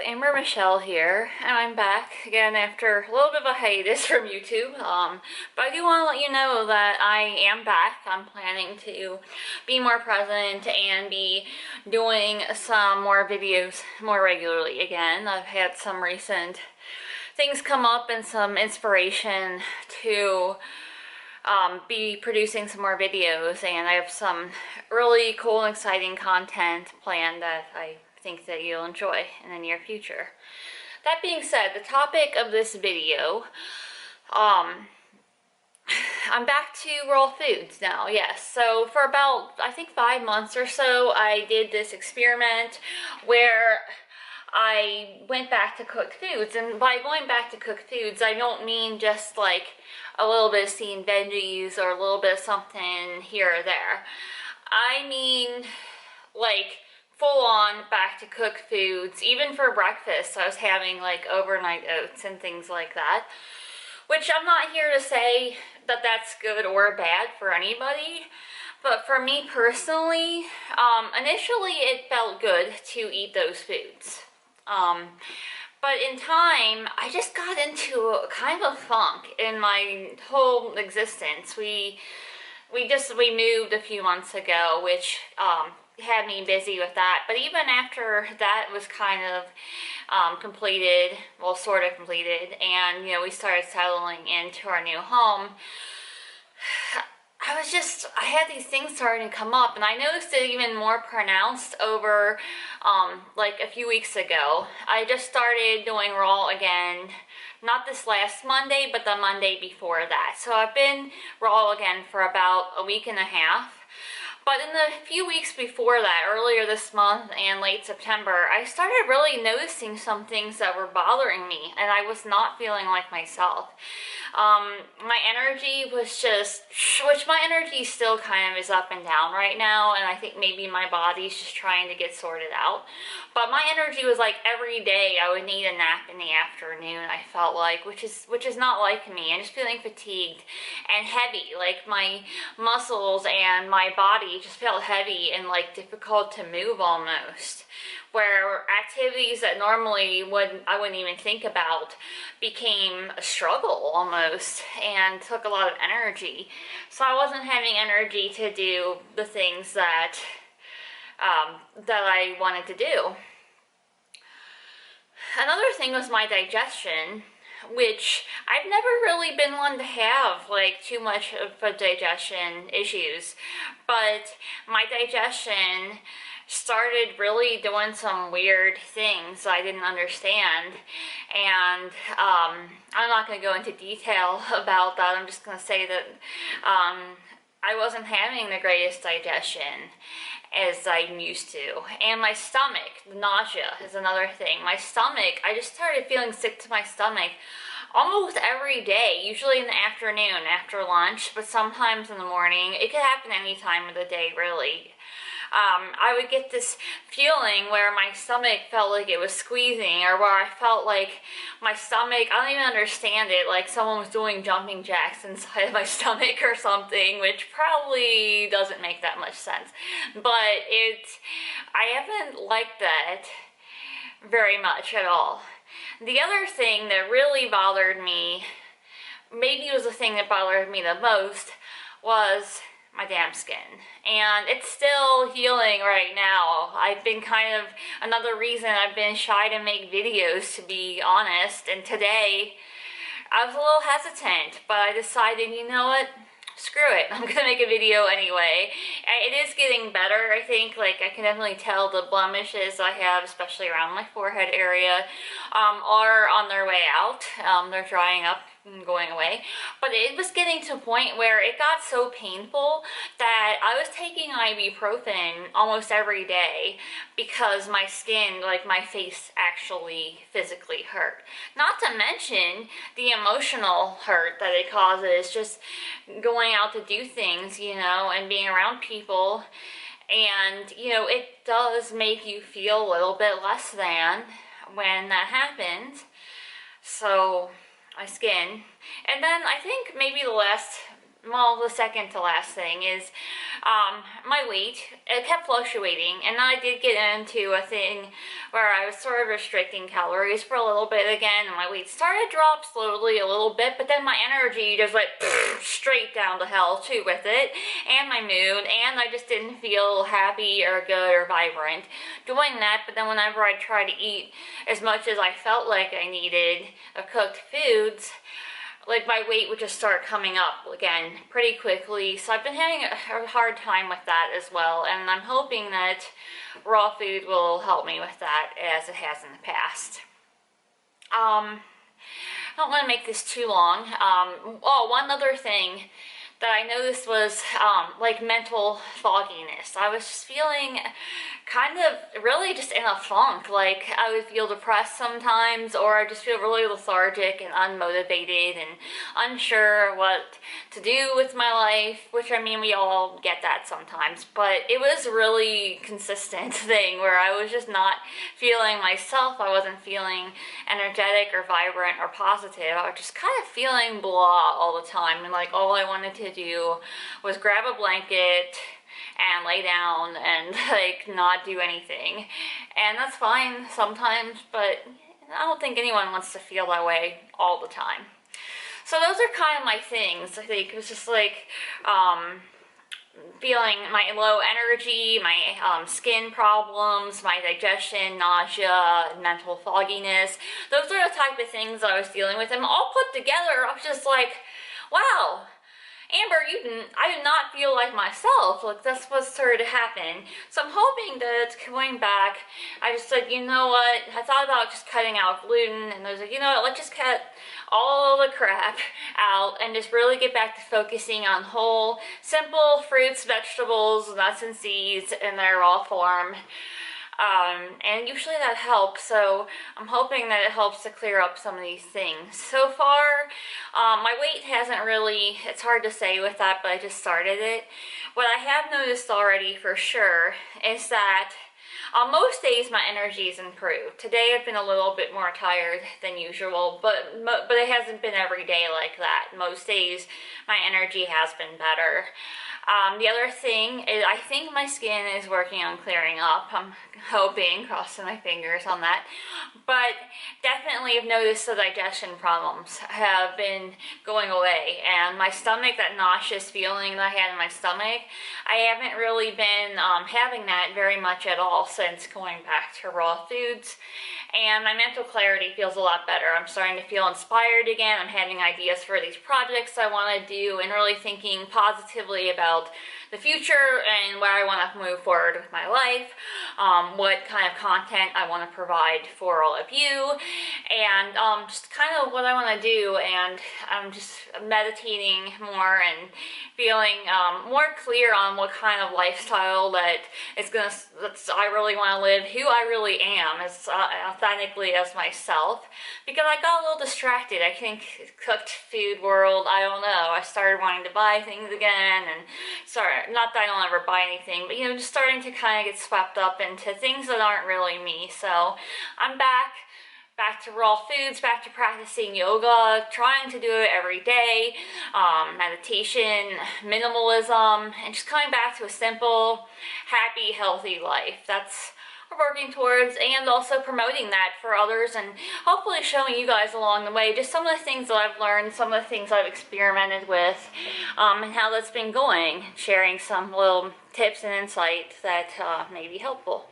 Amber Michelle here, and I'm back again after a little bit of a hiatus from YouTube. But I do want to let you know that I am back. I'm planning to be more present and be doing some more videos more regularly again. I've had some recent things come up and some inspiration to be producing some more videos, and I have some really cool and exciting content planned that I think that you'll enjoy in the near future. That being said, the topic of this video, I'm back to raw foods now, yes. So for about, I think 5 months or so, I did this experiment where I went back to cooked foods. And by going back to cooked foods, I don't mean just like a little bit of steamed veggies or a little bit of something here or there. I mean like full on back to cooked foods. Even for breakfast, I was having like overnight oats and things like that. Which I'm not here to say that that's good or bad for anybody. But for me personally, initially it felt good to eat those foods. But in time, I just got into a kind of a funk in my whole existence. We moved a few months ago, which had me busy with that. But even after that was kind of completed, well, sort of completed, and we started settling into our new home, I had these things starting to come up, and I noticed it even more pronounced over like a few weeks ago. I just started doing raw again, not this last Monday, but the Monday before that. So I've been raw again for about a week and a half. But in the few weeks before that, earlier this month and late September, I started really noticing some things that were bothering me, and I was not feeling like myself. My energy was just, which my energy still kind of is up and down right now, and I think maybe my body's just trying to get sorted out. But my energy was like every day I would need a nap in the afternoon, I felt like, which is not like me. I'm just feeling fatigued and heavy, like my muscles and my body just felt heavy and like difficult to move almost, where activities that normally I wouldn't even think about became a struggle almost and took a lot of energy. So I wasn't having energy to do the things that I wanted to do. Another thing was my digestion, which I've never really been one to have like too much of a digestion issues, but my digestion started really doing some weird things I didn't understand, and I'm not going to go into detail about that. I'm just going to say that I wasn't having the greatest digestion as I'm used to. And my stomach, nausea is another thing. My stomach, I just started feeling sick to my stomach almost every day, usually in the afternoon after lunch, but sometimes in the morning. It could happen any time of the day, really. I would get this feeling where my stomach felt like it was squeezing, or where I felt like my stomach, I don't even understand it, like someone was doing jumping jacks inside of my stomach or something, which probably doesn't make that much sense. But I haven't liked that very much at all. The other thing that really bothered me, maybe it was the thing that bothered me the most, was my damn skin. And it's still healing right now. I've been kind of, another reason I've been shy to make videos, to be honest. And today, I was a little hesitant, but I decided, you know what? Screw it, I'm gonna make a video anyway. It is getting better, I think. Like, I can definitely tell the blemishes I have, especially around my forehead area, are on their way out. They're drying up and going away. But it was getting to a point where it got so painful that I was taking ibuprofen almost every day because my skin, like my face, actually physically hurt. Not to mention the emotional hurt that it causes, just going out to do things, and being around people. And, it does make you feel a little bit less than when that happens. So, my skin. And then I think maybe the last well, the second to last thing is my weight. It kept fluctuating, and I did get into a thing where I was sort of restricting calories for a little bit again, and my weight started to drop slowly a little bit, but then my energy just went straight down to hell too with it, and my mood, and I just didn't feel happy or good or vibrant doing that. But then whenever I tried to eat as much as I felt like I needed of cooked foods, like my weight would just start coming up again pretty quickly. So I've been having a hard time with that as well, and I'm hoping that raw food will help me with that as it has in the past. I don't want to make this too long. One other thing that I noticed was like mental fogginess. I was just feeling kind of really just in a funk. Like I would feel depressed sometimes, or I just feel really lethargic and unmotivated and unsure what to do with my life, which I mean, we all get that sometimes, but it was a really consistent thing where I was just not feeling myself. I wasn't feeling energetic or vibrant or positive. I was just kind of feeling blah all the time, and like all I wanted to do was grab a blanket and lay down and like not do anything. And that's fine sometimes, but I don't think anyone wants to feel that way all the time. So those are kind of my things. I think it was just like feeling my low energy, my skin problems, my digestion, nausea, mental fogginess. Those are the type of things I was dealing with, and all put together I was just like, wow, Amber, I do not feel like myself. Like, that's what started to happen. So I'm hoping that going back, I just said, you know what, I thought about just cutting out gluten, and I was like, you know what, let's just cut all the crap out and just really get back to focusing on whole, simple fruits, vegetables, nuts and seeds in their raw form. And usually that helps, so I'm hoping that it helps to clear up some of these things. So far, my weight hasn't really, it's hard to say with that, but I just started it. What I have noticed already for sure is that on most days my energy's improved. Today I've been a little bit more tired than usual, but it hasn't been every day like that. Most days my energy has been better. The other thing is I think my skin is working on clearing up. I'm hoping, crossing my fingers on that. But definitely I've noticed the digestion problems have been going away. And my stomach, that nauseous feeling that I had in my stomach, I haven't really been having that very much at all since going back to raw foods. And my mental clarity feels a lot better. I'm starting to feel inspired again. I'm having ideas for these projects I want to do and really thinking positively about the future and where I want to move forward with my life, what kind of content I want to provide for all of you, and just kind of what I want to do. And I'm just meditating more and feeling more clear on what kind of lifestyle that I really want to live, who I really am as authentically as myself, because I got a little distracted. I think cooked food world, I don't know, I started wanting to buy things again, and not that I don't ever buy anything, but you know, just starting to kind of get swept up into things that aren't really me. So I'm back to raw foods, back to practicing yoga, trying to do it every day, meditation, minimalism, and just coming back to a simple, happy, healthy life. That's what we're working towards, and also promoting that for others, and hopefully showing you guys along the way just some of the things that I've learned, some of the things I've experimented with, and how that's been going, sharing some little tips and insights that may be helpful.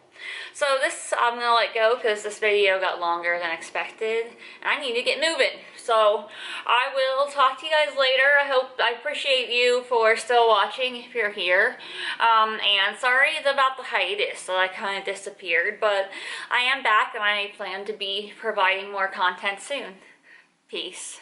So this I'm going to let go because this video got longer than expected and I need to get moving. So I will talk to you guys later. I appreciate you for still watching if you're here. And sorry about the hiatus that I kind of disappeared, but I am back and I plan to be providing more content soon. Peace.